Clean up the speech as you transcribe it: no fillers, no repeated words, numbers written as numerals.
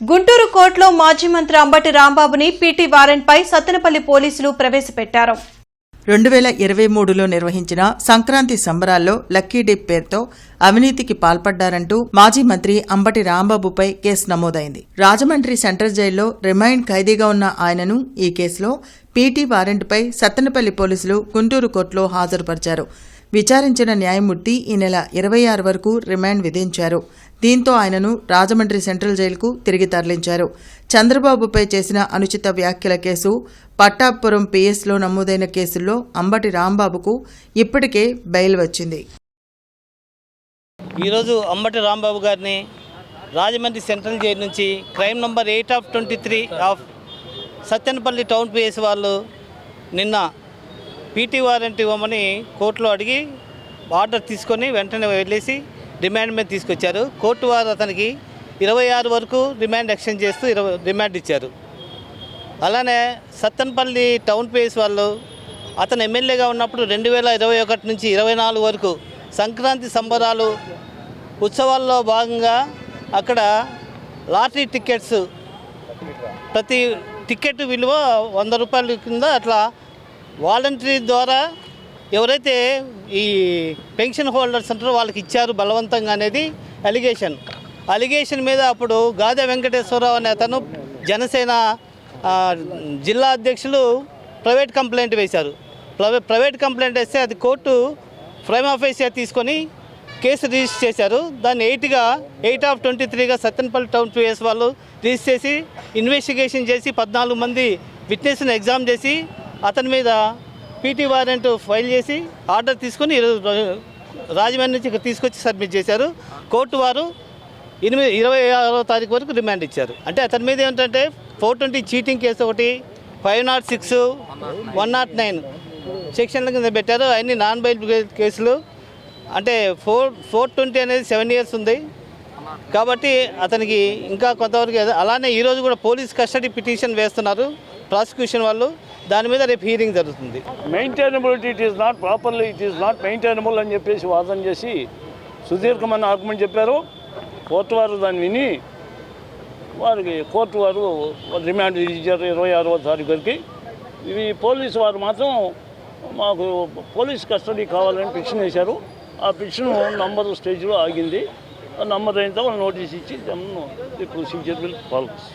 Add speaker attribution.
Speaker 1: గుంటూరు కోర్టులో మాజీ మంత్రి అంబటి రాంబాబుని పీటీ వారెంట్పై సత్తెనపల్లి పోలీసులు ప్రవేశపెట్టారు.
Speaker 2: 2023లో నిర్వహించిన సంక్రాంతి సంబరాల్లో లక్కీ డిప్ పేరుతో అవినీతికి పాల్పడ్డారంటూ మాజీ మంత్రి అంబటి రాంబాబుపై కేసు నమోదైంది. రాజమండ్రి సెంట్రల్ జైల్లో రిమైండ్ ఖైదీగా ఉన్న ఆయనను ఈ కేసులో పీటీ వారెంట్పై సత్తెనపల్లి పోలీసులు గుంటూరు కోర్టులో హాజరుపరిచారు. విచారించిన న్యాయమూర్తి ఈ నెల 26 వరకు రిమాండ్ విధించారు. దీంతో ఆయనను రాజమండ్రి సెంట్రల్ జైలుకు తిరిగి తరలించారు. చంద్రబాబుపై చేసిన అనుచిత వ్యాఖ్యల కేసు, పట్టాపురం పిఎస్లో నమోదైన కేసుల్లో అంబటి రాంబాబుకు ఇప్పటికే బెయిల్ వచ్చింది.
Speaker 3: ఈరోజు అంబటి రాంబాబు గారిని రాజమండ్రి సెంట్రల్ జైలు నుంచి crime number 8/23 of Sattenapalli town PS వాళ్ళు నిన్న పీటీ వారెంట్ ఇవ్వమని కోర్టులో అడిగి ఆర్డర్ తీసుకొని వెంటనే వెళ్ళేసి రిమాండ్ మీద తీసుకొచ్చారు. కోర్టు వారు అతనికి 26 వరకు రిమాండ్ ఎక్స్టెండ్ చేస్తూ రిమాండ్ ఇచ్చారు. అలానే సత్తెనపల్లి టౌన్ పిఎస్ వాళ్ళు అతను ఎమ్మెల్యేగా ఉన్నప్పుడు 2021 నుంచి 24 వరకు సంక్రాంతి సంబరాలు ఉత్సవాల్లో భాగంగా అక్కడ లాటరీ టికెట్స్ ప్రతి టికెట్ విలువ 100 రూపాయల కింద అట్లా వాలంటరీ ద్వారా ఎవరైతే ఈ పెన్షన్ హోల్డర్స్ అంటారో వాళ్ళకి ఇచ్చారు బలవంతంగా అనేది అలిగేషన్ మీద అప్పుడు గాదె వెంకటేశ్వరరావు అనే అతను జనసేన జిల్లా అధ్యక్షులు ప్రైవేట్ కంప్లైంట్ వేశారు. ప్రైవేట్ కంప్లైంట్ వేస్తే అది కోర్టు ప్రైమా ఫేసియా తీసుకొని కేసు రిజిస్టర్ చేశారు. దాన్ని 8/23గా సత్తెనపల్లి టౌన్ పిఎస్ వాళ్ళు రిజిస్టర్ చేసి ఇన్వెస్టిగేషన్ చేసి 14 మంది విట్నెస్ని ఎగ్జామ్ చేసి అతని మీద పీటీ వారెంట్ ఫైల్ చేసి ఆర్డర్ తీసుకొని రాజమండ్రి నుంచి ఇక్కడ తీసుకొచ్చి సబ్మిట్ చేశారు. కోర్టు వారు 26వ తారీఖు వరకు రిమాండ్ ఇచ్చారు. అంటే అతని మీద ఏంటంటే 420 చీటింగ్ కేసు ఒకటి, 506, 109 సెక్షన్ల కింద పెట్టారు. అన్ని నాన్ బెయిల్ కేసులు. అంటే 420 అనేది 7 years ఉంది కాబట్టి అతనికి ఇంకా కొంతవరకు. అలానే ఈరోజు కూడా పోలీస్ కస్టడీ పిటిషన్ వేస్తున్నారు ప్రాసిక్యూషన్ వాళ్ళు. దాని మీద రేపు హీరింగ్ జరుగుతుంది.
Speaker 4: Maintainability it is not properly maintainable అని చెప్పేసి వాదన చేసి సుదీర్ఘమైన ఆర్గ్యుమెంట్ చెప్పారు. కోర్టు వారు దాన్ని విని వారికి కోర్టు వారు రిమాండ్ ఇచ్చారు 26వ తారీఖు వరకు. ఇవి పోలీసు వారు మాత్రం మాకు పోలీస్ కస్టడీ కావాలని పిటిషన్ వేశారు. ఆ పిటిషన్ నంబర్ స్టేజ్లో ఆగింది. ఆ నంబర్ అయిన తర్వాత నోటీస్ ఇచ్చి ప్రొసీజర్ విల్ ఫాలో.